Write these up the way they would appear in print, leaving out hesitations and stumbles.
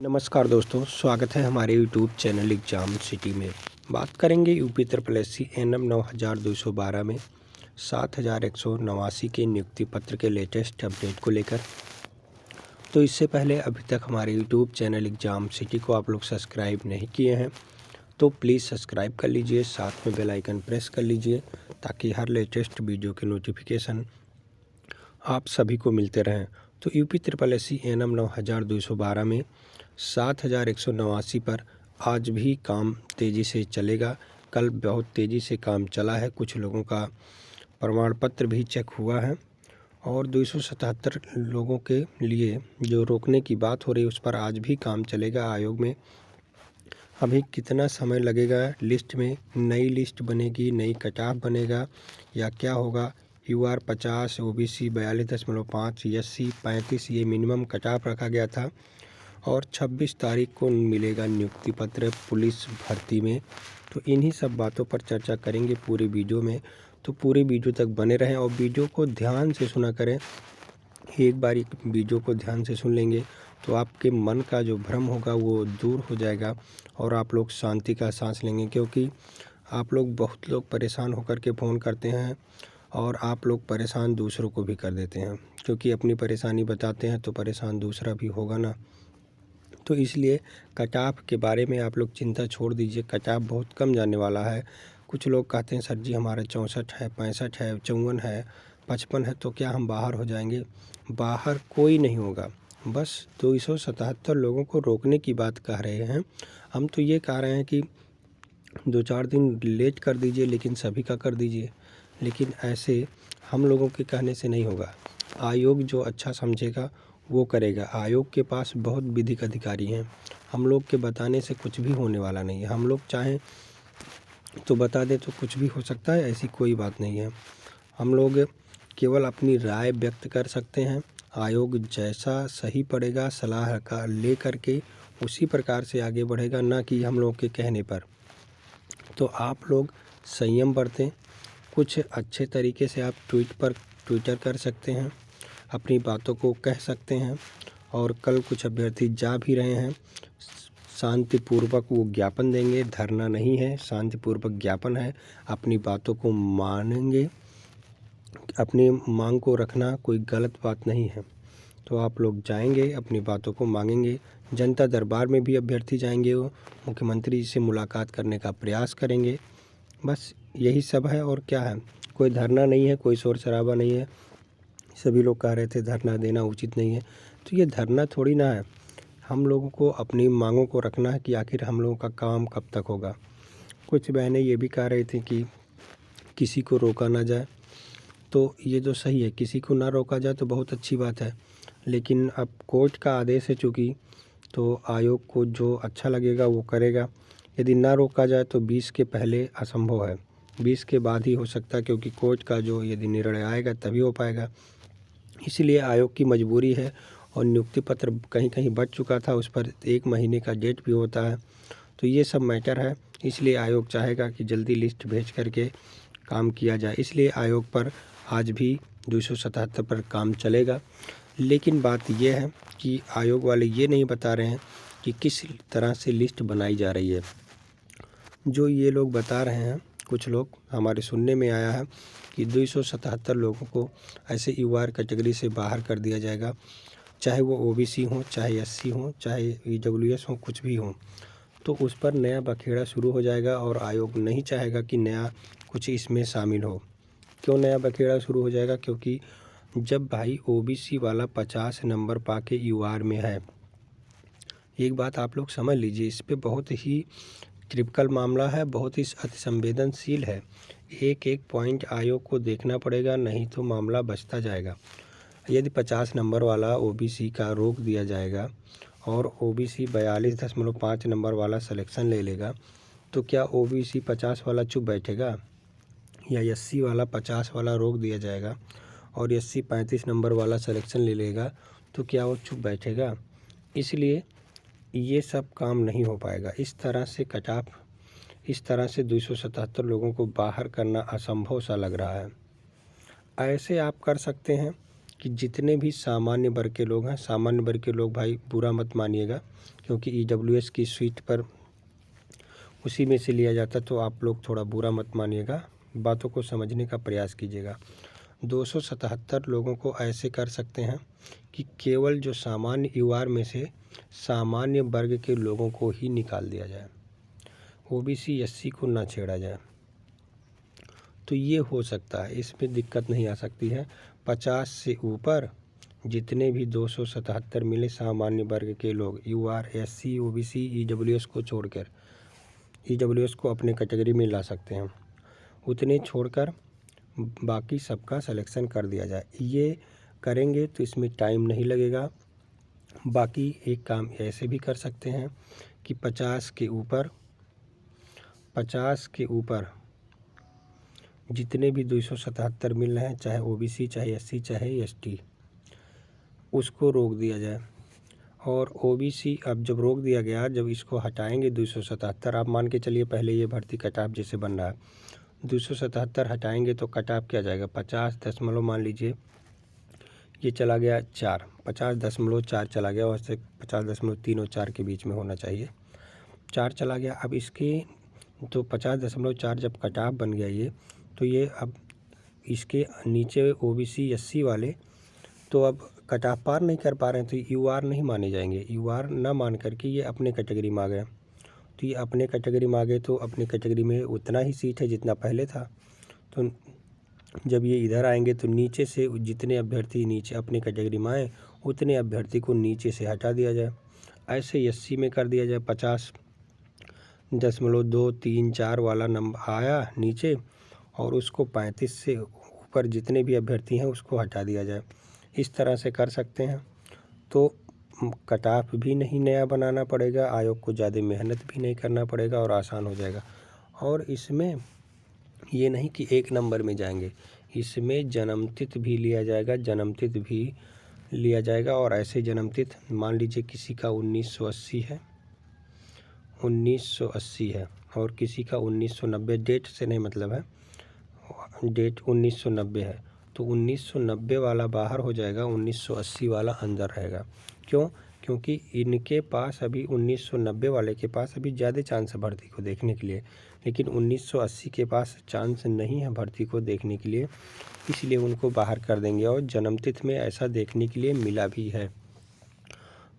नमस्कार दोस्तों, स्वागत है हमारे यूट्यूब चैनल एग्ज़ाम सिटी में। बात करेंगे यूपी SSSC एनएम 9212 में 7189 के नियुक्ति पत्र के लेटेस्ट अपडेट को लेकर। तो इससे पहले अभी तक हमारे यूट्यूब चैनल एग्ज़ाम सिटी को आप लोग सब्सक्राइब नहीं किए हैं तो प्लीज़ सब्सक्राइब कर लीजिए, साथ में बेल आइकन प्रेस कर लीजिए ताकि हर लेटेस्ट वीडियो के नोटिफिकेशन आप सभी को मिलते रहें। तो यूपी SSSC एनएम 9212 में 7189 पर आज भी काम तेज़ी से चलेगा। कल बहुत तेज़ी से काम चला है, कुछ लोगों का प्रमाण पत्र भी चेक हुआ है और 277 लोगों के लिए जो रोकने की बात हो रही है उस पर आज भी काम चलेगा। आयोग में अभी कितना समय लगेगा, लिस्ट में नई लिस्ट बनेगी, नई कट ऑफ बनेगा या क्या होगा। UR 50, OBC 42.5, SC 35 ये मिनिमम कट ऑफ रखा गया था और 26 तारीख को मिलेगा नियुक्ति पत्र पुलिस भर्ती में। तो इन्हीं सब बातों पर चर्चा करेंगे पूरे वीडियो में, तो पूरे वीडियो तक बने रहें और वीडियो को ध्यान से सुना करें। एक बार वीडियो को ध्यान से सुन लेंगे तो आपके मन का जो भ्रम होगा वो दूर हो जाएगा और आप लोग शांति का सांस लेंगे, क्योंकि आप लोग बहुत लोग परेशान होकर के फ़ोन करते हैं और आप लोग परेशान दूसरों को भी कर देते हैं, क्योंकि अपनी परेशानी बताते हैं तो परेशान दूसरा भी होगा ना। तो इसलिए कट ऑफ के बारे में आप लोग चिंता छोड़ दीजिए, कट ऑफ बहुत कम जाने वाला है। कुछ लोग कहते हैं सर जी हमारा 64 है, 65 है, 54 है, 55 है, तो क्या हम बाहर हो जाएंगे? बाहर कोई नहीं होगा, बस 277 लोगों को रोकने की बात कह रहे हैं। हम तो ये कह रहे हैं कि 2-4 दिन लेट कर दीजिए, लेकिन सभी का कर दीजिए। लेकिन ऐसे हम लोगों के कहने से नहीं होगा। आयोग जो अच्छा समझेगा वो करेगा। आयोग के पास बहुत विधिक अधिकारी हैं, हम लोग के बताने से कुछ भी होने वाला नहीं है। हम लोग चाहें तो बता दें तो कुछ भी हो सकता है, ऐसी कोई बात नहीं है। हम लोग केवल अपनी राय व्यक्त कर सकते हैं। आयोग जैसा सही पड़ेगा सलाह का ले करके उसी प्रकार से आगे बढ़ेगा, ना कि हम लोग के कहने पर। तो आप लोग संयम बरतें। कुछ अच्छे तरीके से आप ट्विटर कर सकते हैं, अपनी बातों को कह सकते हैं। और कल कुछ अभ्यर्थी जा भी रहे हैं, शांतिपूर्वक वो ज्ञापन देंगे, धरना नहीं है, शांतिपूर्वक ज्ञापन है। अपनी बातों को मानेंगे, अपनी मांग को रखना कोई गलत बात नहीं है। तो आप लोग जाएंगे, अपनी बातों को मांगेंगे। जनता दरबार में भी अभ्यर्थी जाएंगे, वो मुख्यमंत्री से मुलाकात करने का प्रयास करेंगे। बस यही सब है और क्या है। कोई धरना नहीं है, कोई शोर शराबा नहीं है। सभी लोग कह रहे थे धरना देना उचित नहीं है, तो ये धरना थोड़ी ना है। हम लोगों को अपनी मांगों को रखना है कि आखिर हम लोगों का काम कब तक होगा। कुछ बहनें ये भी कह रही थी कि किसी को रोका ना जाए, तो ये तो सही है, किसी को ना रोका जाए तो बहुत अच्छी बात है। लेकिन अब कोर्ट का आदेश है चूँकि, तो आयोग को जो अच्छा लगेगा वो करेगा। यदि ना रोका जाए तो 20 के पहले असंभव है, 20 के बाद ही हो सकता है, क्योंकि कोर्ट का जो यदि निर्णय आएगा तभी हो पाएगा। इसलिए आयोग की मजबूरी है। और नियुक्ति पत्र कहीं कहीं बच चुका था, उस पर 1 महीने का डेट भी होता है। तो ये सब मैटर है, इसलिए आयोग चाहेगा कि जल्दी लिस्ट भेज करके काम किया जाए। इसलिए आयोग पर आज भी 277 पर काम चलेगा। लेकिन बात यह है कि आयोग वाले ये नहीं बता रहे हैं कि किस तरह से लिस्ट बनाई जा रही है। जो ये लोग बता रहे हैं, कुछ लोग हमारे सुनने में आया है कि 277 लोगों को ऐसे UR कैटेगरी से बाहर कर दिया जाएगा, चाहे वो OBC हो, चाहे SC हो, चाहे EWS हो, कुछ भी हो। तो उस पर नया बखेड़ा शुरू हो जाएगा और आयोग नहीं चाहेगा कि नया कुछ इसमें शामिल हो। क्यों नया बखेड़ा शुरू हो जाएगा? क्योंकि जब भाई OBC वाला 50 नंबर पाके UR में है, एक बात आप लोग समझ लीजिए, इस पे बहुत ही क्रिटिकल मामला है, बहुत ही अति संवेदनशील है। एक एक पॉइंट आयोग को देखना पड़ेगा, नहीं तो मामला बचता जाएगा। यदि 50 नंबर वाला OBC का रोक दिया जाएगा और OBC 42.5 नंबर वाला सिलेक्शन ले लेगा, तो क्या OBC 50 वाला चुप बैठेगा? या SC वाला 50 वाला रोक दिया जाएगा और SC 35 नंबर वाला सिलेक्शन ले लेगा, तो क्या वो चुप बैठेगा? इसलिए ये सब काम नहीं हो पाएगा। इस तरह से कट ऑफ, इस तरह से 277 लोगों को बाहर करना असंभव सा लग रहा है। ऐसे आप कर सकते हैं कि जितने भी सामान्य वर्ग के लोग हैं, सामान्य वर्ग के लोग भाई बुरा मत मानिएगा, क्योंकि EWS की सीट पर उसी में से लिया जाता, तो आप लोग थोड़ा बुरा मत मानिएगा, बातों को समझने का प्रयास कीजिएगा। 277 लोगों को ऐसे कर सकते हैं कि केवल जो सामान्य UR में से सामान्य वर्ग के लोगों को ही निकाल दिया जाए, OBC SC को ना छेड़ा जाए, तो ये हो सकता है, इसमें दिक्कत नहीं आ सकती है। 50 से ऊपर जितने भी 277 मिले सामान्य वर्ग के लोग, UR SC OBC EWS को छोड़कर, EWS को अपने कैटेगरी में ला सकते हैं, उतने छोड़कर बाकी सबका सिलेक्शन कर दिया जाए। ये करेंगे तो इसमें टाइम नहीं लगेगा। बाकी एक काम ऐसे भी कर सकते हैं कि 50 के ऊपर जितने भी 277 मिल रहे हैं, चाहे OBC चाहे SC चाहे ST, उसको रोक दिया जाए। और OBC अब जब रोक दिया गया, जब इसको हटाएंगे 277, आप मान के चलिए पहले ये भर्ती कट-ऑफ जैसे बन रहा है, 277 हटाएंगे तो कट-ऑफ क्या जाएगा, 50 दशमलव मान लीजिए ये चला गया 4, 50.4 चला गया, और से 50.3 और 4 के बीच में होना चाहिए, 4 चला गया। अब इसके तो 50.4 जब कट-ऑफ बन गया ये, तो ये अब इसके नीचे OBC SC वाले तो अब कट-ऑफ पार नहीं कर पा रहे हैं, तो UR नहीं माने जाएंगे। UR ना मान करके ये अपने कैटेगरी में आ गए, तो ये अपने कैटेगरी में आ गए, तो अपने कैटेगरी में उतना ही सीट है जितना पहले था। तो जब ये इधर आएंगे तो नीचे से जितने अभ्यर्थी नीचे अपने कैटेगरी में आए, उतने अभ्यर्थी को नीचे से हटा दिया जाए। ऐसे SC में कर दिया जाए, 50.234 वाला नंबर आया नीचे, और उसको 35 से ऊपर जितने भी अभ्यर्थी हैं उसको हटा दिया जाए। इस तरह से कर सकते हैं, तो कट-ऑफ भी नहीं नया बनाना पड़ेगा, आयोग को ज़्यादा मेहनत भी नहीं करना पड़ेगा, और आसान हो जाएगा। और इसमें ये नहीं कि एक नंबर में जाएंगे, इसमें जन्मतिथि भी लिया जाएगा, जन्मतिथि भी लिया जाएगा। और ऐसे जन्मतिथि मान लीजिए किसी का 1980 है, 1980 है, और किसी का 1990, डेट से नहीं मतलब है, डेट 1990 है, तो 1990 वाला बाहर हो जाएगा, 1980 वाला अंदर रहेगा। क्यों? क्योंकि इनके पास अभी 1990 वाले के पास अभी ज़्यादा चांस है भर्ती को देखने के लिए, लेकिन 1980 के पास चांस नहीं है भर्ती को देखने के लिए, इसलिए उनको बाहर कर देंगे। और जन्मतिथि में ऐसा देखने के लिए मिला भी है।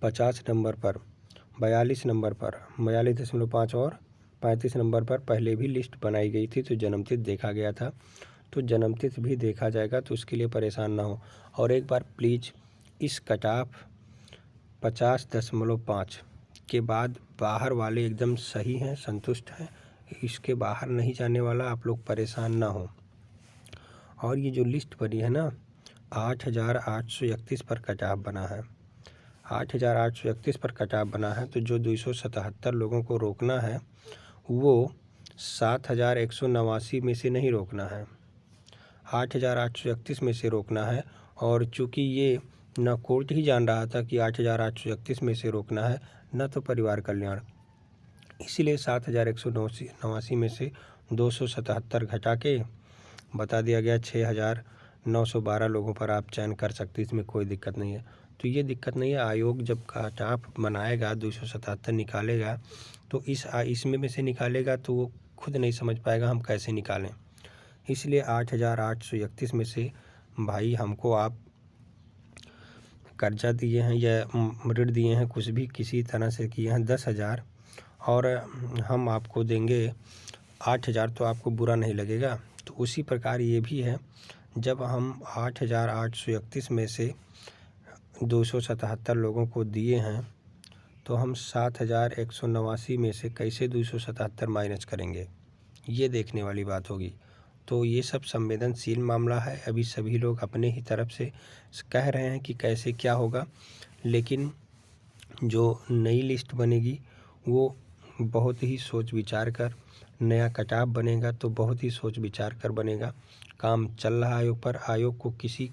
50 नंबर पर, 42 नंबर पर, 42.5 और 35 नंबर पर पहले भी लिस्ट बनाई गई थी, तो जन्मतिथि देखा गया था, तो जन्मतिथि भी देखा जाएगा, तो उसके लिए परेशान ना हो। और एक बार प्लीज़ इस कट-ऑफ 50.5 के बाद बाहर वाले एकदम सही हैं, संतुष्ट हैं, इसके बाहर नहीं जाने वाला, आप लोग परेशान ना हो। और ये जो लिस्ट बनी है ना, 8,831 पर कट-ऑफ बना है, 8,831 पर कट-ऑफ बना है, तो जो 277 लोगों को रोकना है वो 7,189 में से नहीं रोकना है, 8,831 में से रोकना है। और चूँकि ये न कोर्ट ही जान रहा था कि 8,831 में से रोकना है, न तो परिवार कल्याण, इसीलिए 7,189 में से 277 घटा के बता दिया गया 6,912 लोगों पर आप चयन कर सकते, इसमें कोई दिक्कत नहीं है। तो ये दिक्कत नहीं है, आयोग जब कट-ऑफ बनाएगा 277 निकालेगा, तो इसमें में से निकालेगा, तो वो खुद नहीं समझ पाएगा हम कैसे निकालें। इसलिए 8,831 में से भाई हमको आप कर्जा दिए हैं या ऋण दिए हैं, कुछ भी किसी तरह से किए हैं 10,000, और हम आपको देंगे 8,000, तो आपको बुरा नहीं लगेगा। तो उसी प्रकार ये भी है, जब हम 8,831 में से 277 लोगों को दिए हैं, तो हम 7,189 में से कैसे 277 माइनस करेंगे, ये देखने वाली बात होगी। तो ये सब संवेदनशील मामला है, अभी सभी लोग अपने ही तरफ से कह रहे हैं कि कैसे क्या होगा, लेकिन जो नई लिस्ट बनेगी वो बहुत ही सोच विचार कर, नया कट-ऑफ बनेगा तो बहुत ही सोच विचार कर बनेगा। काम चल रहा है आयोग पर, आयोग को किसी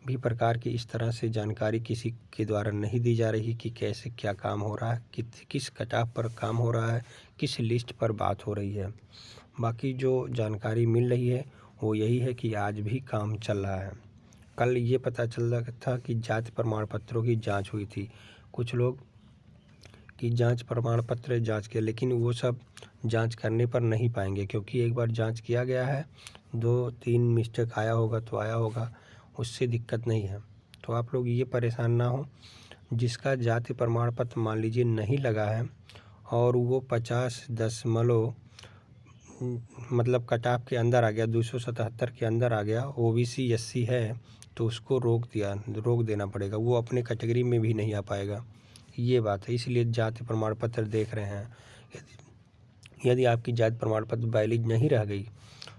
भी प्रकार की इस तरह से जानकारी किसी के द्वारा नहीं दी जा रही कि कैसे क्या काम हो रहा है, किस कट-ऑफ पर काम हो रहा है, किस लिस्ट पर बात हो रही है। बाकी जो जानकारी मिल रही है वो यही है कि आज भी काम चल रहा है, कल ये पता चल रहा था कि जाति प्रमाण पत्रों की जांच हुई थी। कुछ लोग की जांच प्रमाण पत्र जांच किया, लेकिन वो सब जांच करने पर नहीं पाएंगे, क्योंकि एक बार जांच किया गया है, 2-3 मिस्टेक आया होगा तो आया होगा, उससे दिक्कत नहीं है। तो आप लोग ये परेशान ना हो। जिसका जाति प्रमाण पत्र मान लीजिए नहीं लगा है और वो 50 मतलब कट ऑफ के अंदर आ गया, 277 के अंदर आ गया, OBC SC है, तो उसको रोक देना पड़ेगा, वो अपने कैटेगरी में भी नहीं आ पाएगा। ये बात है, इसलिए जाति प्रमाण पत्र देख रहे हैं। यदि आपकी जाति प्रमाण पत्र वैलिड नहीं रह गई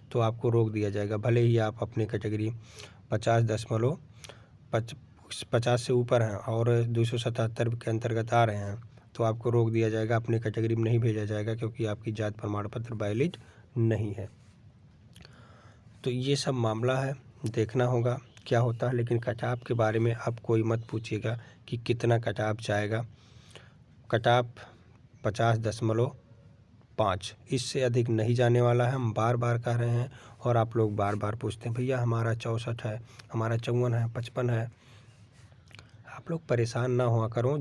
तो आपको रोक दिया जाएगा, भले ही आप अपने कैटेगरी 50 से ऊपर हैं और 277 के अंतर्गत आ रहे हैं, तो आपको रोक दिया जाएगा, अपने कैटेगरी में नहीं भेजा जाएगा, क्योंकि आपकी जाति प्रमाण पत्र वैलिड नहीं है। तो ये सब मामला है, देखना होगा क्या होता है। लेकिन कट ऑफ के बारे में अब कोई मत पूछिएगा कि कितना कट ऑफ जाएगा। कट ऑफ 50.5, इससे अधिक नहीं जाने वाला है। हम बार बार कह रहे हैं और आप लोग बार बार पूछते हैं, भैया हमारा 64 है, हमारा 54 है, 55 है। आप लोग परेशान ना हुआ करो।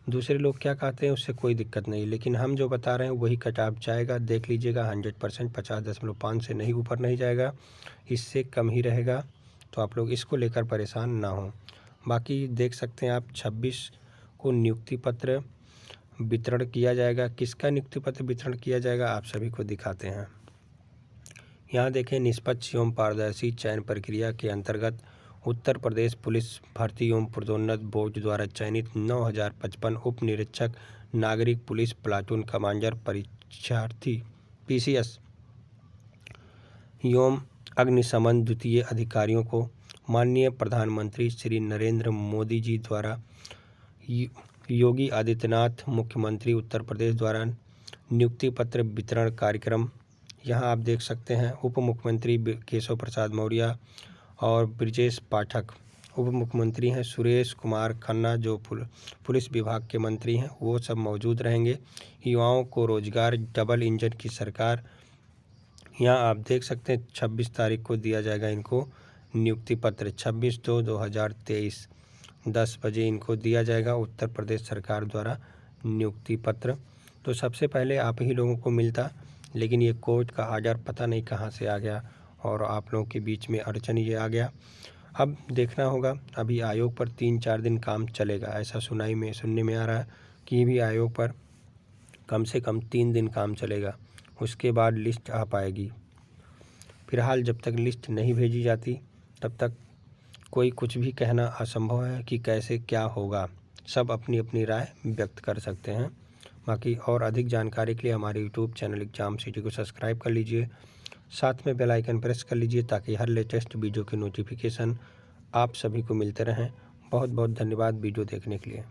दूसरे लोग क्या कहते हैं उससे कोई दिक्कत नहीं, लेकिन हम जो बता रहे हैं वही कट ऑफ जाएगा। देख लीजिएगा 100% 50.5 से नहीं ऊपर नहीं जाएगा, इससे कम ही रहेगा। तो आप लोग इसको लेकर परेशान ना हो। बाकी देख सकते हैं आप 26 को नियुक्ति पत्र वितरण किया जाएगा। किसका नियुक्ति पत्र वितरण किया जाएगा आप सभी को दिखाते हैं। यहाँ देखें, निष्पक्ष एवं पारदर्शी चयन प्रक्रिया के अंतर्गत उत्तर प्रदेश पुलिस भर्ती एवं पदोन्नति बोर्ड द्वारा चयनित 9055 उप निरीक्षक, नागरिक पुलिस प्लाटून कमांडर, परीक्षार्थी, PCS एवं अग्निशमन द्वितीय अधिकारियों को माननीय प्रधानमंत्री श्री नरेंद्र मोदी जी द्वारा योगी आदित्यनाथ मुख्यमंत्री उत्तर प्रदेश द्वारा नियुक्ति पत्र वितरण कार्यक्रम। यहाँ आप देख सकते हैं उप मुख्यमंत्री केशव प्रसाद मौर्य और ब्रजेश पाठक उप मुख्यमंत्री हैं। सुरेश कुमार खन्ना जो पुलिस विभाग के मंत्री हैं वो सब मौजूद रहेंगे। युवाओं को रोजगार, डबल इंजन की सरकार। यहाँ आप देख सकते हैं 26 तारीख को दिया जाएगा इनको नियुक्ति पत्र। 26/2/2023 10 बजे इनको दिया जाएगा उत्तर प्रदेश सरकार द्वारा नियुक्ति पत्र। तो सबसे पहले आप ही लोगों को मिलता, लेकिन ये कोर्ट का आर्डर पता नहीं कहाँ से आ गया और आप लोगों के बीच में अड़चन ये आ गया। अब देखना होगा, अभी आयोग पर 3-4 दिन काम चलेगा, ऐसा सुनने में आ रहा है कि भी आयोग पर कम से कम 3 दिन काम चलेगा, उसके बाद लिस्ट आ पाएगी। फिलहाल जब तक लिस्ट नहीं भेजी जाती तब तक कोई कुछ भी कहना असंभव है कि कैसे क्या होगा। सब अपनी अपनी राय व्यक्त कर सकते हैं। बाकी और अधिक जानकारी के लिए हमारे यूट्यूब चैनल एग्जाम सिटी को सब्सक्राइब कर लीजिए, साथ में बेल आइकन प्रेस कर लीजिए ताकि हर लेटेस्ट वीडियो के नोटिफिकेशन आप सभी को मिलते रहें। बहुत बहुत धन्यवाद वीडियो देखने के लिए।